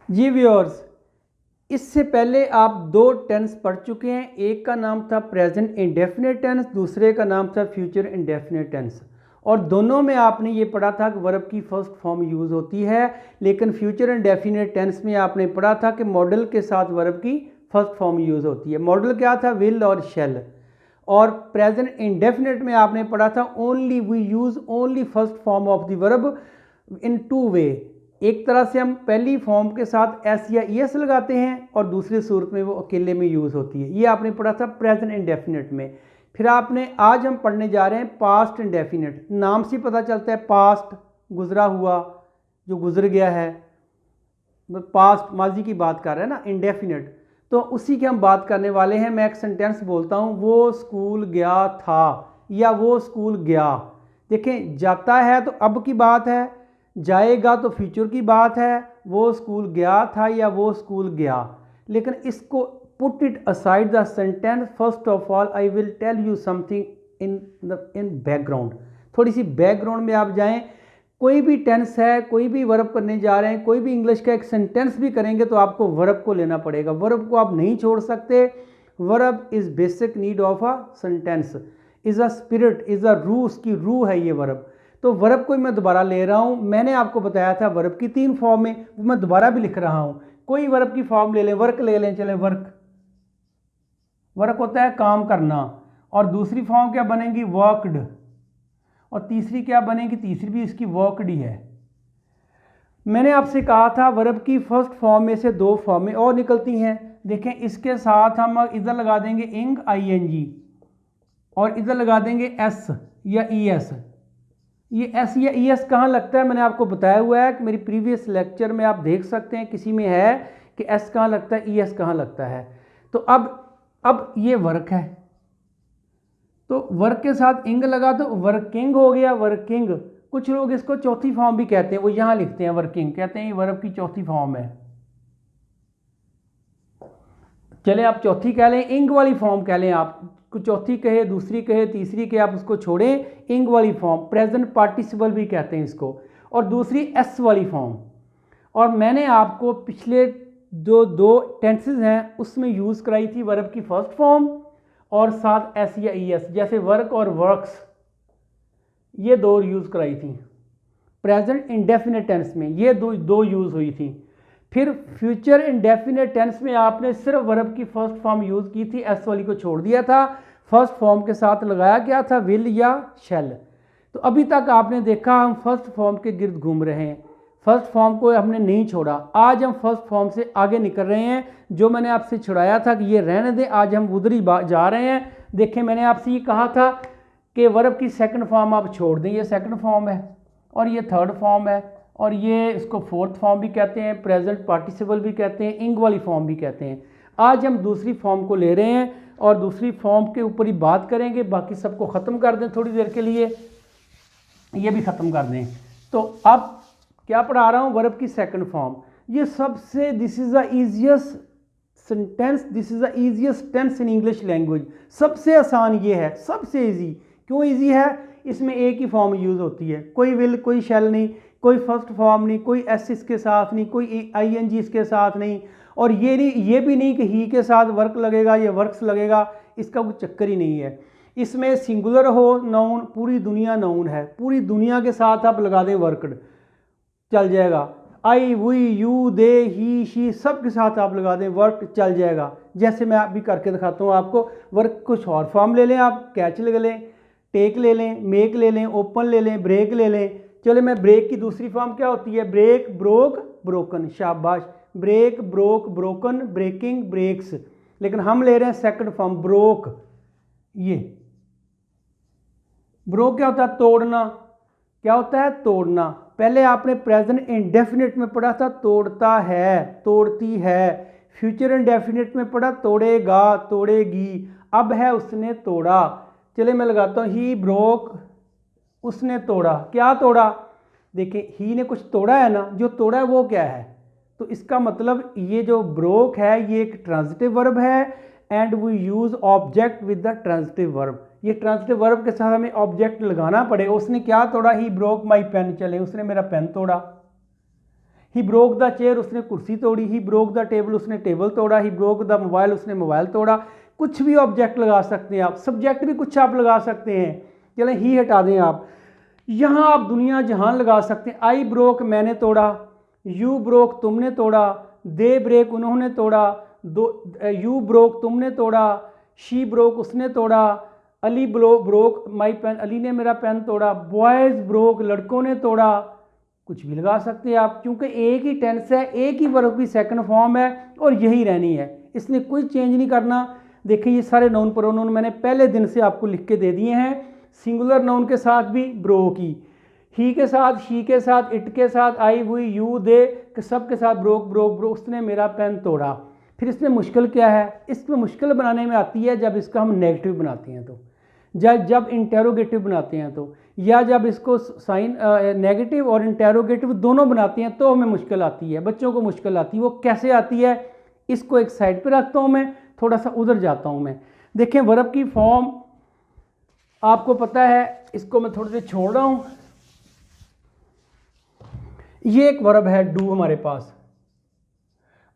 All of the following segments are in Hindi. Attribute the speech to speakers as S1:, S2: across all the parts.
S1: जी व्यूअर्स, इससे पहले आप दो टेंस पढ़ चुके हैं। एक का नाम था प्रेजेंट इंडेफिनिट टेंस, दूसरे का नाम था फ्यूचर इंडेफिनिट टेंस। और दोनों में आपने ये पढ़ा था कि वर्ब की फर्स्ट फॉर्म यूज़ होती है, लेकिन फ्यूचर इंडेफिनिट टेंस में आपने पढ़ा था कि मॉडल के साथ वर्ब की फर्स्ट फॉर्म यूज़ होती है। मॉडल क्या था? विल और शेल। और प्रेजेंट इंडेफिनिट में आपने पढ़ा था only we use only first form of the verb in two way. एक तरह से हम पहली फॉर्म के साथ एस या ईएस लगाते हैं और दूसरी सूरत में वो अकेले में यूज़ होती है। ये आपने पढ़ा था प्रेजेंट इंडेफिनिट में। फिर आपने आज हम पढ़ने जा रहे हैं पास्ट इंडेफिनिट। नाम से पता चलता है पास्ट गुजरा हुआ, जो गुजर गया है, पास्ट माजी की बात कर रहे हैं ना। इंडेफिनिट तो उसी की हम बात करने वाले हैं। मैं एक सेंटेंस बोलता हूँ, वो स्कूल गया था या वो स्कूल गया। देखें, जाता है तो अब की बात है, जाएगा तो फ्यूचर की बात है। वो स्कूल गया था या वो स्कूल गया। लेकिन इसको put it aside the sentence. First of all I will tell you something in background. थोड़ी सी बैकग्राउंड में आप जाएं। कोई भी टेंस है, कोई भी वर्ब करने जा रहे हैं, कोई भी इंग्लिश का एक सेंटेंस भी करेंगे तो आपको वर्ब को लेना पड़ेगा। वर्ब को आप नहीं छोड़ सकते। Verb is basic need of a sentence, is a spirit, is a रूह, उसकी रूह है ये वर्ब। तो वर्ब को मैं दोबारा ले रहा हूँ। मैंने आपको बताया था वर्ब की 3 फॉर्म है, वो मैं दोबारा भी लिख रहा हूँ। कोई वर्ब की फॉर्म ले लें, वर्क ले लें, चलें वर्क। वर्क होता है काम करना। और दूसरी फॉर्म क्या बनेगी? वर्कड। और तीसरी क्या बनेगी? तीसरी भी इसकी वर्कड ही है। मैंने आपसे कहा था वर्ब की फर्स्ट फॉर्म में से 2 फॉर्में और निकलती हैं। देखें, इसके साथ हम इधर लगा देंगे इंग ING और इधर लगा देंगे एस या ES। ये एस या ES कहाँ लगता है? मैंने आपको बताया हुआ है कि मेरी प्रीवियस लेक्चर में आप देख सकते हैं, किसी में है कि एस कहाँ लगता है, ES कहाँ लगता है। तो अब ये वर्क है, तो वर्क के साथ इंग लगा तो वर्किंग हो गया, वर्किंग। कुछ लोग इसको चौथी फॉर्म भी कहते हैं, वो यहां लिखते हैं वर्किंग, कहते हैं ये वर्ब की चौथी फॉर्म है। चले आप चौथी कह लें, इंग वाली फॉर्म कह लें। आप चौथी कहे, दूसरी कहे, तीसरी कहे, आप उसको छोड़ें। इंग वाली फॉर्म, प्रेजेंट पार्टिसिपल भी कहते हैं इसको। और दूसरी एस वाली फॉर्म। और मैंने आपको पिछले जो 2 टेंसेज हैं उसमें यूज़ कराई थी वर्ब की फर्स्ट फॉर्म और साथ एस या ES, जैसे वर्क और वर्क्स, ये 2 यूज़ कराई थी। प्रेजेंट इंडेफिनिट टेंस में ये दो यूज़ हुई थी। फिर फ्यूचर इंडेफिनिट टेंस में आपने सिर्फ वर्ब की फर्स्ट फॉर्म यूज़ की थी, एस वाली को छोड़ दिया था। फर्स्ट फॉर्म के साथ लगाया गया था विल या शैल। तो अभी तक आपने देखा हम फर्स्ट फॉर्म के गिर्द घूम रहे हैं, फर्स्ट फॉर्म को हमने नहीं छोड़ा। आज हम फर्स्ट फॉर्म से आगे निकल रहे हैं। जो मैंने आपसे छुड़ाया था कि ये रहने दें, आज हम उधर ही जा रहे हैं। देखें, मैंने आपसे ये कहा था कि वर्ब की सेकंड फॉर्म आप छोड़ दें, ये सेकंड फॉर्म है और ये थर्ड फॉर्म है और ये इसको फोर्थ फॉर्म भी कहते हैं, प्रेजेंट पार्टिसिपल भी कहते हैं, इंग वाली फॉर्म भी कहते हैं। आज हम दूसरी फॉर्म को ले रहे हैं और दूसरी फॉर्म के ऊपर ही बात करेंगे। बाकी सबको ख़त्म कर दें थोड़ी देर के लिए, ये भी ख़त्म कर दें। तो अब क्या पढ़ा रहा हूँ? वर्ब की सेकंड फॉर्म। ये सबसे this is the easiest sentence, this is the easiest tense in English language. सबसे आसान ये है, सबसे ईजी। क्यों ईजी है? इसमें एक ही फॉर्म यूज़ होती है, कोई विल, कोई शैल नहीं, कोई फर्स्ट फॉर्म नहीं, कोई एस इसके साथ नहीं, कोई ING इसके साथ नहीं। और ये भी नहीं कि ही के साथ वर्क लगेगा या वर्क्स लगेगा, इसका कोई चक्कर ही नहीं है। इसमें सिंगुलर हो नाउन, पूरी दुनिया नाउन है, पूरी दुनिया के साथ आप लगा दें वर्कड, चल जाएगा। I, we, you, they, he, she, सब के साथ आप लगा दें वर्क, चल जाएगा। जैसे मैं अभी करके दिखाता हूँ आपको। वर्क कुछ और फॉर्म ले लें आप, कैच ले लें, टेक ले लें, मेक ले लें, ओपन ले लें, ब्रेक ले लें। चले, मैं ब्रेक की दूसरी फॉर्म क्या होती है? Break, broke, broken. शाबाश, break, broke, broken, breaking, breaks. लेकिन हम ले रहे हैं सेकंड फॉर्म, ब्रोक। ये ब्रोक क्या होता है? तोड़ना। क्या होता है? तोड़ना। पहले आपने प्रेजेंट इंडेफिनिट में पढ़ा था तोड़ता है, तोड़ती है। फ्यूचर इंडेफिनिट में पढ़ा तोड़ेगा, तोड़ेगी। अब है उसने तोड़ा। चले मैं लगाता हूँ ही ब्रोक, उसने तोड़ा। क्या तोड़ा? देखिए, ही ने कुछ तोड़ा है ना, जो तोड़ा है वो क्या है? तो इसका मतलब ये जो ब्रोक है ये एक ट्रांजिटिव वर्ब है and we use object with the transitive verb. ये ट्रांजिटिव वर्ब के साथ हमें ऑब्जेक्ट लगाना पड़ेगा। उसने क्या तोड़ा? He broke my pen. चले, उसने मेरा पेन तोड़ा। ही ब्रोक द चेयर, उसने कुर्सी तोड़ी। ही ब्रोक द टेबल, उसने टेबल तोड़ा। ही ब्रोक द मोबाइल, उसने मोबाइल तोड़ा। कुछ भी ऑब्जेक्ट लगा सकते हैं आप, सब्जेक्ट भी कुछ आप लगा सकते हैं। चलें ही हटा दें आप, यहाँ आप दुनिया जहान लगा सकते हैं। आई ब्रोक, मैंने तोड़ा। यू ब्रोक, तुमने तोड़ा। दे ब्रेक, उन्होंने तोड़ा। यू ब्रोक, तुमने तोड़ा। शी ब्रोक, उसने तोड़ा। Ali broke my pen, Ali ने मेरा पेन तोड़ा। बॉयज़ ब्रोक, लड़कों ने तोड़ा। कुछ भी लगा सकते हैं आप, क्योंकि एक ही टेंस है, एक ही वर्ब की सेकंड फॉर्म है और यही रहनी है, इसमें कोई चेंज नहीं करना। देखिए ये सारे नाउन प्रोनाउन मैंने पहले दिन से आपको लिख के दे दिए हैं। सिंगुलर नाउन के साथ भी ब्रोक ही के साथ, शी के साथ, इट के साथ, आई, हुई, यू, दे, सब के साथ ब्रोक ब्रोक ब्रोक, उसने मेरा पेन तोड़ा। फिर इसमें मुश्किल क्या है? इसमें मुश्किल बनाने में आती है जब इसका हम नेगेटिव बनाते हैं तो, जब इंटेरोगेटिव बनाते हैं तो, या जब इसको साइन नेगेटिव और इंटेरोगेटिव दोनों बनाते हैं तो हमें मुश्किल आती है, बच्चों को मुश्किल आती है। वो कैसे आती है, इसको एक साइड पे रखता हूँ मैं, थोड़ा सा उधर जाता हूँ मैं। देखें वर्ब की फॉर्म आपको पता है, इसको मैं थोड़ी देर छोड़ रहा हूँ। ये एक वर्ब है डू हमारे पास,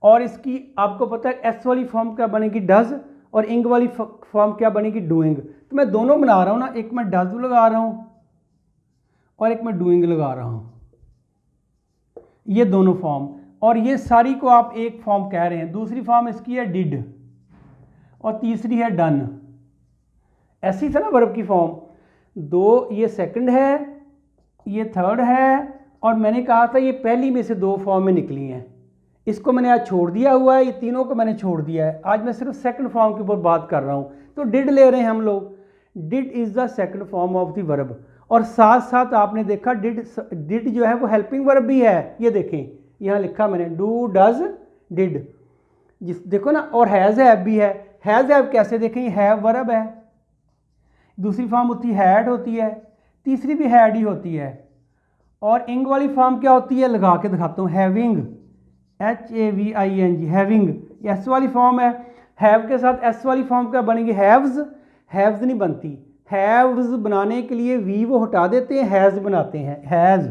S1: और इसकी आपको पता है एस वाली फॉर्म क्या बनेगी, डज, और इंग वाली फॉर्म क्या बनेगी, डूइंग। तो मैं दोनों बना रहा हूँ ना, एक मैं डज लगा रहा हूँ और एक मैं डूइंग लगा रहा हूँ, ये दोनों फॉर्म। और ये सारी को आप एक फॉर्म कह रहे हैं। दूसरी फॉर्म इसकी है डिड और तीसरी है डन। ऐसी था ना वर्ब की फॉर्म, दो ये सेकंड है, ये थर्ड है, और मैंने कहा था ये पहली में से दो फॉर्म में निकली हैं। इसको मैंने आज छोड़ दिया हुआ है, ये तीनों को मैंने छोड़ दिया है। आज मैं सिर्फ सेकंड फॉर्म के ऊपर बात कर रहा हूँ। तो डिड ले रहे हैं हम लोग, did is the second form of the verb. और साथ साथ आपने देखा डिड जो है वो हेल्पिंग वर्ब भी है। ये देखें यहाँ लिखा मैंने, डू, डज, डिड, जिस देखो ना। और हैज़ हैव भी है। हैज़ हैव कैसे देखें, ये हैव वर्ब है, दूसरी फॉर्म होती है हैड होती है, तीसरी भी हैड ही होती है। और इंग वाली फॉर्म क्या होती है, लगा के दिखाता हूँ, हैविंग, HAVING, हैविंग। एस वाली फॉर्म है। हैव के साथ एस वाली फॉर्म क्या बनेगी, हैव्स। हैव्स नहीं बनती, हैव्स बनाने के लिए वी वो हटा देते हैं, हैज़ बनाते हैं, हैज़।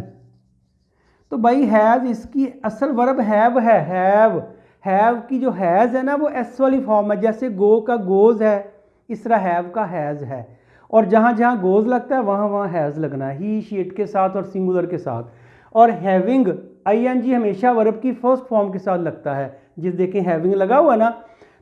S1: तो भाई हैज़ इसकी असल वर्ब हैव है। हैव की जो हैज़ है ना वो एस वाली फॉर्म है। जैसे गो का गोज़ है, इस तरह हैव का हैज़ है। और जहाँ जहाँ गोज़ लगता है वहाँ वहाँ हैज़ लगना है, ही, शी, इट के साथ और सिंगुलर के साथ। और हैविंग, ING हमेशा वर्ब की फर्स्ट फॉर्म के साथ लगता है। जिस देखें हैविंग लगा हुआ ना,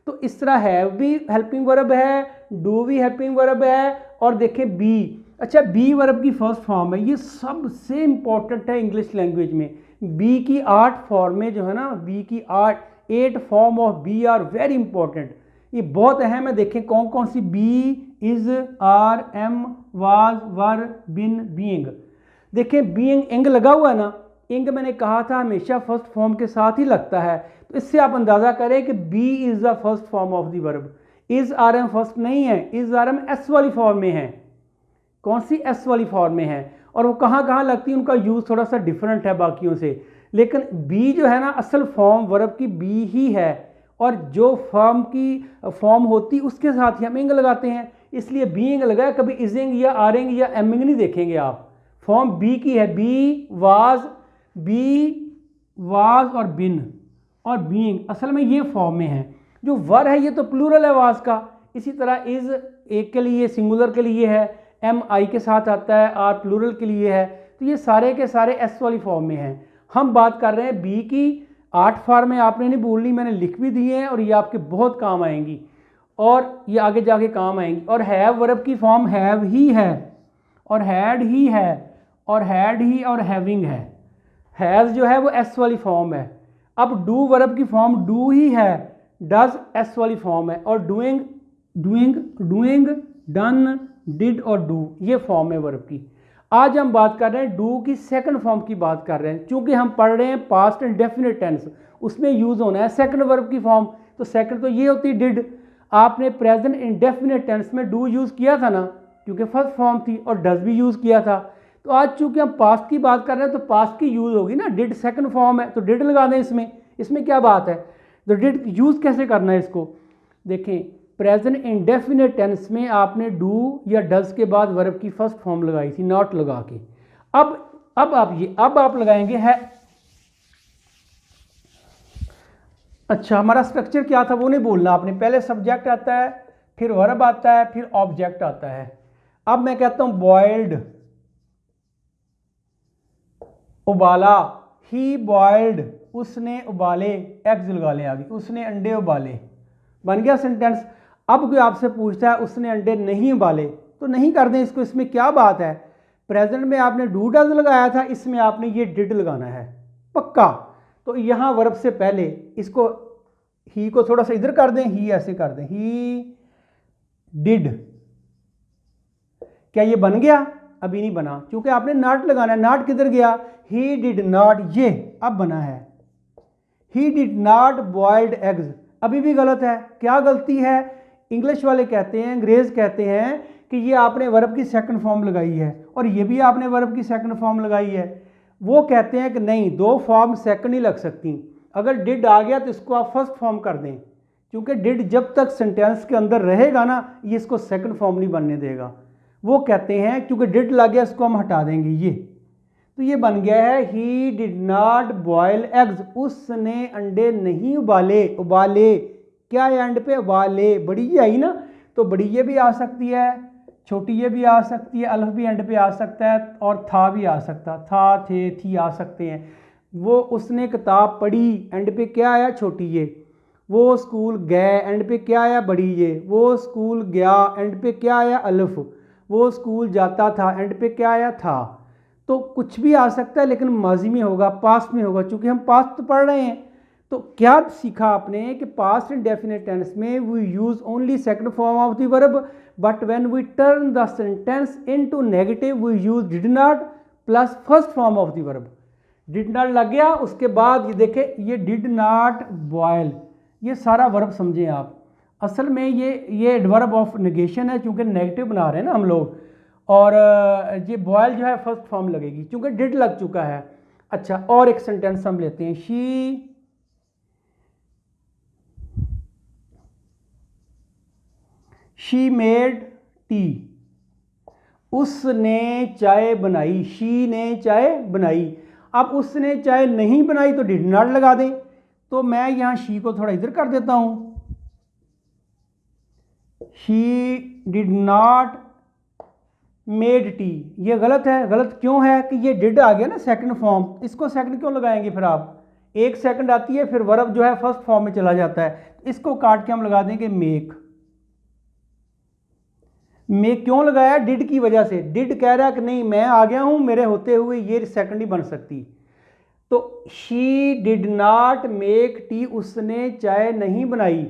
S1: तो इस तरह हैव भी हेल्पिंग वर्ब है, डू भी हेल्पिंग वर्ब है, और देखें बी। अच्छा, बी वर्ब की फर्स्ट फॉर्म है। ये सबसे इंपॉर्टेंट है इंग्लिश लैंग्वेज में। बी की 8 फॉर्में जो है ना, बी की 8 form of be are very important. ये बहुत अहम है। देखें कौन कौन सी, be, is, are, am, was, were, been, being. देखें बीइंग इंग लगा हुआ है ना, इंग मैंने कहा था हमेशा फर्स्ट फॉर्म के साथ ही लगता है। तो इससे आप अंदाज़ा करें कि be is the first form of the verb. Is, are, am first नहीं है, इज़, आर, एम एस वाली फॉर्म में है। कौन सी, एस वाली फॉर्म में है। और वो कहाँ कहाँ लगती है, उनका यूज़ थोड़ा सा डिफरेंट है बाकियों से। लेकिन बी जो है ना, असल फॉर्म वर्ब की बी ही है, और जो फॉर्म की फॉर्म होती उसके साथ ही हम इंग लगाते हैं, इसलिए बीइंग लगाया। कभी इजिंग या आरिंग या एमिंग नहीं देखेंगे आप। फॉर्म बी की है, बी वाज और बिन और बीइंग असल में ये फॉर्म में है। जो वर है ये तो प्लूरल है वाज का। इसी तरह इज़ एक के लिए सिंगुलर के लिए है, एम आई के साथ आता है, आर प्लूरल के लिए है। तो ये सारे के सारे एस वाली फॉर्म में हैं। हम बात कर रहे हैं बी की 8 फॉर्में, आपने नहीं भूलनी, मैंने लिख भी दिए हैं और ये आपके बहुत काम आएंगी और ये आगे जाके काम आएंगी। और हैव वर्ब की फॉर्म हैव ही है और हैड ही है और हैड ही और हैविंग है। हैज़ जो है वो एस वाली फॉर्म है। अब डू वर्ब की फॉर्म डू ही है, डज एस वाली फॉर्म है, और डूइंग, डन, डिड और डू ये फॉर्म है वर्ब की। आज हम बात कर रहे हैं डू की सेकंड फॉर्म की बात कर रहे हैं। चूंकि हम पढ़ रहे हैं पास्ट इंडेफिनिट टेंस, उसमें यूज़ होना है सेकंड वर्ब की फॉर्म। तो सेकंड तो ये होती डिड। आपने प्रेजेंट इंडेफिनिट टेंस में डू यूज़ किया था ना, क्योंकि फर्स्ट फॉर्म थी, और डज भी यूज़ किया था। तो आज चूंकि हम पास्ट की बात कर रहे हैं तो पास्ट की यूज़ होगी ना, डिड सेकंड फॉर्म है तो डिड लगा दें इसमें क्या बात है। तो डिड यूज़ कैसे करना है इसको देखें। प्रेजेंट इंडेफिनिट टेंस में आपने डू या डज के बाद वर्ब की फर्स्ट फॉर्म लगाई थी, नॉट लगा के। अब आप लगाएंगे है, अच्छा, हमारा स्ट्रक्चर क्या था वो नहीं बोलना आपने, पहले सब्जेक्ट आता है, फिर वर्ब आता है, फिर ऑब्जेक्ट आता है। अब मैं कहता हूं बॉइल्ड, उबाला, ही बॉइल्ड, उसने उबाले, एग्स लगा लें आगे, उसने अंडे उबाले, बन गया सेंटेंस। अब कोई आपसे पूछता है उसने अंडे नहीं उबाले, तो नहीं कर दें इसको, इसमें क्या बात है। प्रेजेंट में आपने डू डज लगाया था, इसमें आपने ये डिड लगाना है पक्का। तो यहां वर्ब से पहले इसको ही को थोड़ा सा इधर कर दें, ही ऐसे कर दें, ही डिड। क्या ये बन गया? अभी नहीं बना, क्योंकि आपने नॉट लगाना है। नॉट किधर गया? ही डिड नॉट, ये अब बना है। He did not boiled eggs, अभी भी गलत है। क्या गलती है? इंग्लिश वाले कहते हैं, अंग्रेज कहते हैं कि ये आपने वर्ब की सेकंड फॉर्म लगाई है, और ये भी आपने वर्ब की सेकंड फॉर्म लगाई है। वो कहते हैं कि नहीं, दो फॉर्म सेकंड ही लग सकती। अगर डिड आ गया तो इसको आप फर्स्ट फॉर्म कर दें, क्योंकि डिड जब तक सेंटेंस के अंदर रहेगा ना, ये इसको सेकंड फॉर्म नहीं बनने देगा। वो कहते हैं क्योंकि डिड लग गया, इसको हम हटा देंगे ये, तो ये बन गया है he did not boil eggs, उसने अंडे नहीं उबाले। उबाले क्या है एंड पे? उबाले, बड़ी ये आई ना, तो बड़ी ये भी आ सकती है, छोटी ये भी आ सकती है, अल्फ भी एंड पे आ सकता है, और था भी आ सकता, था, थे, थी आ सकते हैं। वो उसने किताब पढ़ी, एंड पे क्या आया? छोटी ये। वो स्कूल गए, एंड पे क्या आया? बड़ी ये। वो स्कूल गया, एंड पे क्या आया? अल्फ। वो स्कूल जाता था, एंड पे क्या आया? था। तो कुछ भी आ सकता है, लेकिन माजी में होगा, पास्ट में होगा, क्योंकि हम पास्ट तो पढ़ रहे हैं। तो क्या सीखा आपने कि पास्ट इंडेफिनिट टेंस में we use only second form of the verb, but when we turn the sentence into negative we use did not plus first form of the verb. Did not लग गया, उसके बाद ये देखे, ये डिड नॉट बॉयल, ये सारा वर्ब समझें आप। असल में ये एडवर्ब ऑफ नेगेशन है, क्योंकि नेगेटिव बना रहे हैं ना हम लोग, और ये बॉयल जो है फर्स्ट फॉर्म लगेगी, क्योंकि डिड लग चुका है। अच्छा, और एक सेंटेंस हम लेते हैं, शी मेड टी, उसने चाय बनाई। शी ने चाय बनाई। अब उसने चाय नहीं बनाई तो डिड नॉट लगा दें, तो मैं यहां शी को थोड़ा इधर कर देता हूं, she did not made tea. ये गलत है। गलत क्यों है? कि ये डिड आ गया ना सेकंड फॉर्म, इसको सेकंड क्यों लगाएंगे फिर आप? एक सेकंड आती है, फिर वर्ब जो है फर्स्ट फॉर्म में चला जाता है, इसको काट के हम लगा देंगे मेक। मेक क्यों लगाया? डिड की वजह से। डिड कह रहा है कि नहीं, मैं आ गया हूं, मेरे होते हुए ये सेकंड ही बन सकती। तो she did not make tea, उसने चाय नहीं बनाई।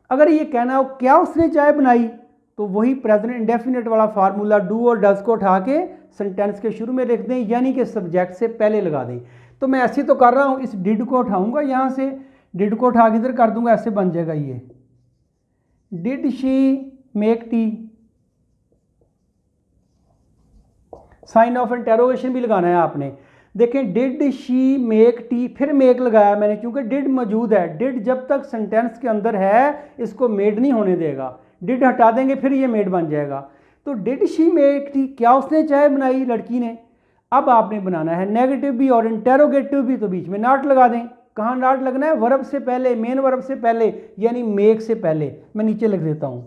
S1: अगर ये कहना हो क्या उसने चाय बनाई, तो वही प्रेजेंट इंडेफिनिट वाला फार्मूला डू और डज को उठा के सेंटेंस के शुरू में लिख दें, यानी कि सब्जेक्ट से पहले लगा दें। तो मैं ऐसे तो कर रहा हूं, इस डिड को उठाऊंगा, यहां से डिड को उठा के इधर कर दूंगा, ऐसे बन जाएगा ये, did she make tea. Sign of interrogation भी लगाना है आपने। देखें, डिड शी मेक टी, फिर मेक लगाया मैंने, क्योंकि डिड मौजूद है। डिड जब तक सेंटेंस के अंदर है, इसको मेड नहीं होने देगा। डिड हटा देंगे, फिर ये मेड बन जाएगा। तो डिड शी मेक टी, क्या उसने चाय बनाई लड़की ने। अब आपने बनाना है नेगेटिव भी और इंटेरोगेटिव भी, तो बीच में नॉट लगा दें। कहाँ नॉट लगना है? वर्ब से पहले, मेन वर्ब से पहले, यानी मेक से पहले। मैं नीचे लिख देता हूं,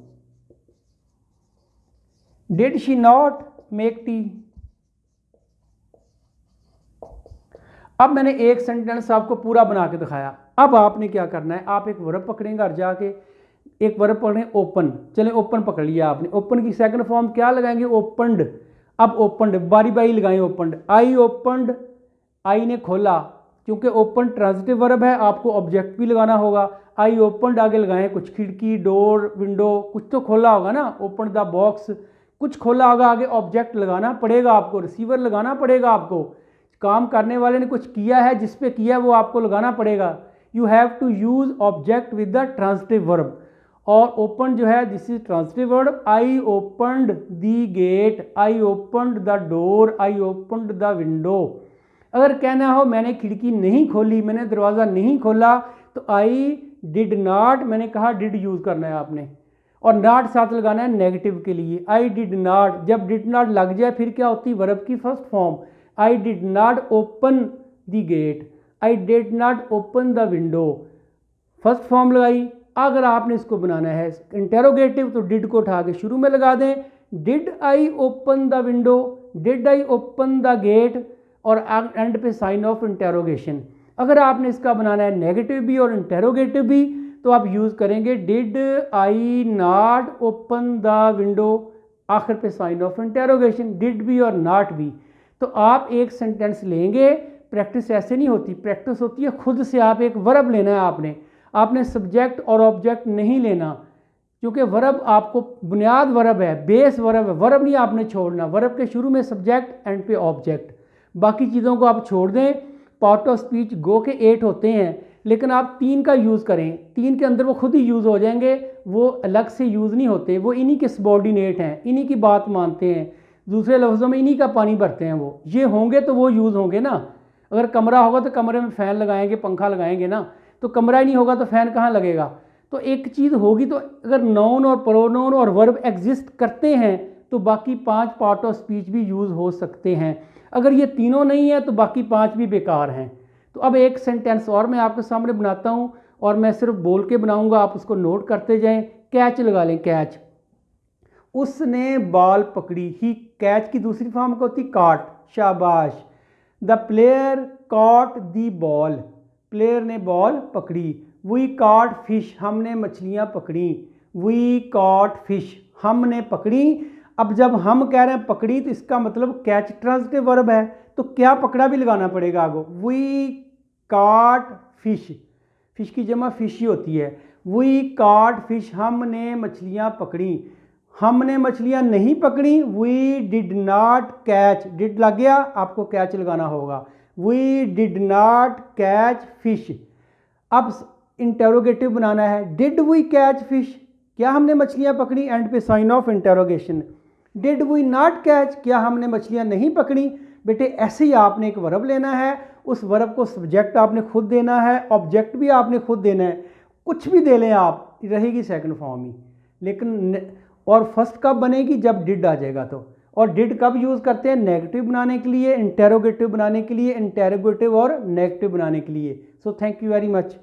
S1: did she not make tea. अब मैंने एक सेंटेंस आपको पूरा बना के दिखाया। अब आपने क्या करना है? आप एक वर्ब पकड़ेंगे, घर जाके एक वर्ब पकड़ें, ओपन। चलें, ओपन पकड़ लिया आपने। ओपन की सेकंड फॉर्म क्या लगाएंगे? ओपनड। अब ओपनड बारी बारी लगाएं। ओपनड, आई ओपनड, आई ने खोला, क्योंकि ओपन ट्रांजिटिव वर्ब है, आपको ऑब्जेक्ट भी लगाना होगा। आई ओपनड आगे लगाएं, कुछ खिड़की, डोर, विंडो, कुछ तो खोला होगा ना। ओपन द बॉक्स, कुछ खोला होगा, आगे ऑब्जेक्ट लगाना पड़ेगा आपको, रिसीवर लगाना पड़ेगा आपको। काम करने वाले ने कुछ किया है, जिस पे किया है वो आपको लगाना पड़ेगा। You have to use object with the transitive verb. और ओपन जो है, this is transitive verb. I opened the gate, I opened the door, I opened the window. अगर कहना हो मैंने खिड़की नहीं खोली, मैंने दरवाज़ा नहीं खोला, तो आई डिड नॉट, मैंने कहा डिड यूज़ करना है आपने, और नॉट साथ लगाना है नेगेटिव के लिए। आई डिड नॉट, जब डिड नॉट लग जाए फिर क्या होती? वर्ब की first form. I did not open the gate, I did not open the window, first form लगाई। अगर आपने इसको बनाना है इंटेरोगेटिव तो डिड को उठा के शुरू में लगा दें, did I open the window, did I open the gate, और एंड पे साइन ऑफ इंटेरोगेशन। अगर आपने इसका बनाना है नेगेटिव भी और इंटेरोगेटिव भी तो आप यूज़ करेंगे did I not open the window, आखिर पे साइन ऑफ इंटेरोगेशन, डिड भी और नॉट भी। तो आप एक सेंटेंस लेंगे, प्रैक्टिस ऐसे नहीं होती, प्रैक्टिस होती है खुद से। आप एक वर्ब लेना है, आपने सब्जेक्ट और ऑब्जेक्ट नहीं लेना, क्योंकि वर्ब आपको बुनियाद वर्ब है, बेस वर्ब है, वर्ब नहीं आपने छोड़ना। वर्ब के शुरू में सब्जेक्ट, एंड पे ऑब्जेक्ट, बाकी चीज़ों को आप छोड़ दें। पार्ट ऑफ स्पीच गो के 8 होते हैं, लेकिन आप 3 का यूज़ करें, 3 के अंदर वो खुद ही यूज़ हो जाएंगे, वो अलग से यूज़ नहीं होते, वो इन्हीं के सबॉर्डिनेट हैं, इन्हीं की बात मानते हैं, दूसरे लफ्ज़ों में इन्हीं का पानी भरते हैं। वो ये होंगे तो वो यूज़ होंगे ना। अगर कमरा होगा तो कमरे में फ़ैन लगाएंगे, पंखा लगाएंगे ना, तो कमरा ही नहीं होगा तो फ़ैन कहाँ लगेगा। तो एक चीज़ होगी, तो अगर नाउन और प्रोनाउन और वर्ब एग्जिस्ट करते हैं तो बाकी 5 पार्ट ऑफ स्पीच भी यूज़ हो सकते हैं। अगर ये तीनों नहीं है तो बाकी 5 भी बेकार हैं। तो अब एक सेंटेंस और मैं आपके सामने बनाता हूँ, और मैं सिर्फ बोल के बनाऊँगा, आप उसको नोट करते जाएं। कैच लगा लें, कैच। उसने बॉल पकड़ी, ही कैच की दूसरी फॉर्म क्या होती, काट, शाबाश। The player caught the ball, player ने बॉल पकड़ी। वी कॉट फिश, हमने मछलियाँ पकड़ी। वी कॉट फिश, हमने पकड़ी। अब जब हम कह रहे हैं पकड़ी तो इसका मतलब कैच ट्रांजिटिव वर्ब है, तो क्या पकड़ा भी लगाना पड़ेगा आगे। वी कॉट फिश, फिश की जमा फिश ही होती है। वी कॉट फिश, हमने मछलियाँ पकड़ी। हमने मछलियाँ नहीं पकड़ी, we did not catch, did लग गया, आपको कैच लगाना होगा। We did not catch fish. अब इंटेरोगेटिव बनाना है, डिड वी कैच फिश, क्या हमने मछलियाँ पकड़ी, एंड पे sign of interrogation. Did we not catch, क्या हमने मछलियाँ नहीं पकड़ी। बेटे ऐसे ही आपने एक वर्ब लेना है, उस वर्ब को सब्जेक्ट आपने खुद देना है, ऑब्जेक्ट भी आपने खुद देना है, कुछ भी दे लें आप, रहेगी सेकंड फॉर्म ही। लेकिन और फर्स्ट कब बनेगी, जब डिड आ जाएगा तो। और डिड कब यूज़ करते हैं, नेगेटिव बनाने के लिए, इंटेरोगेटिव बनाने के लिए, इंटेरोगेटिव और नेगेटिव बनाने के लिए। So thank you very much.